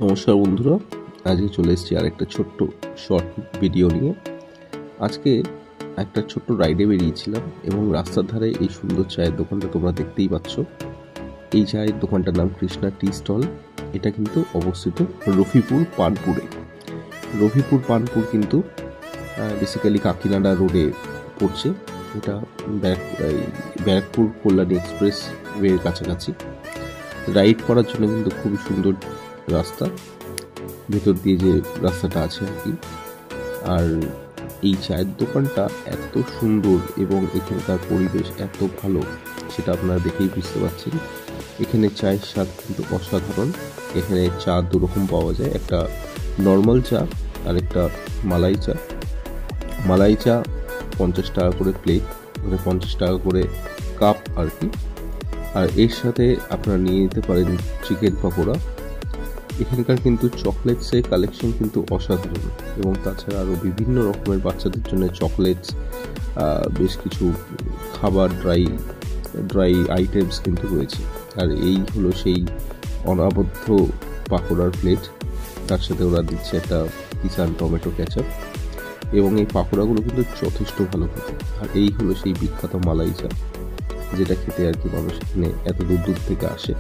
নমস্কার বন্ধুরা, আজকে চলে এসেছি আর একটা ছোট্ট শর্ট ভিডিও নিয়ে। আজকে একটা ছোট্ট রাইডে বেরিয়েছিলাম এবং রাস্তার ধারে এই সুন্দর চায়ের দোকানটা তোমরা দেখতেই পাচ্ছ। এই চায়ের দোকানটার নাম কৃষ্ণা টি স্টল। এটা কিন্তু অবস্থিত রফিপুর পানপুরে। রফিপুর পানপুর কিন্তু বেসিক্যালি কাকিনাডা রোডে পড়ছে। এটা ব্যারাকপুর কল্যাণী এক্সপ্রেস ওয়ের কাছাকাছি। রাইড করার জন্য কিন্তু খুবই সুন্দর রাস্তা, ভেতর দিয়ে যে রাস্তাটা আছে আর কি। আর এই চায়ের দোকানটা এত সুন্দর এবং এখানকার পরিবেশ এত ভালো, সেটা আপনারা দেখেই বুঝতে পারছেন। এখানে চায়ের স্বাদ কিন্তু অসাধারণ। এখানে চা দুরকম পাওয়া যায়, একটা নর্মাল চা আর একটা মালাই চা। মালাই চা 50 টাকা করে প্লেট, মানে 50 টাকা করে কাপ আর কি। আর এর সাথে আপনারা নিয়ে নিতে পারেন চিকেন পকোড়া। এখানকার কিন্তু চকলেটসের কালেকশন কিন্তু অসাধারণ, এবং তাছাড়া আরও বিভিন্ন রকমের বাচ্চাদের জন্য চকলেটস, বেশ কিছু খাবার ড্রাই আইটেমস কিন্তু রয়েছে। আর এই হলো সেই অনবদ্য পাকোড়ার প্লেট, তার সাথে ওরা দিচ্ছে একটা কিষান টমেটো কেচাপ, এবং এই পাকোড়াগুলো কিন্তু যথেষ্ট ভালো খেতে। আর এই হলো সেই বিখ্যাত মালাই চা, যেটা খেতে আর কি মানুষ এখানে এত দূর দূর থেকে আসে।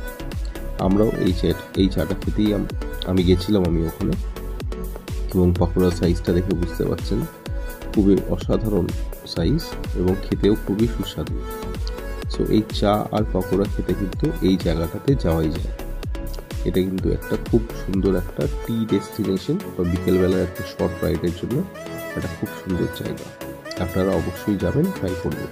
আমরাও এই চাটা খেতেই আমি গেছিলাম ওখানে, এবং পাকোড়ার সাইজটা দেখে বুঝতে পারছেন খুবই অসাধারণ সাইজ এবং খেতেও খুবই সুস্বাদু। সো এই চা আর পাকোড়া খেতে কিন্তু এই জায়গাটাতে যাওয়াই যায়। এটা কিন্তু একটা খুব সুন্দর একটা টি ডেস্টিনেশন, বা বিকেলবেলার একটা শর্ট রাইডের জন্য একটা খুব সুন্দর জায়গা। আপনারা অবশ্যই যাবেন, ট্রাই করবেন।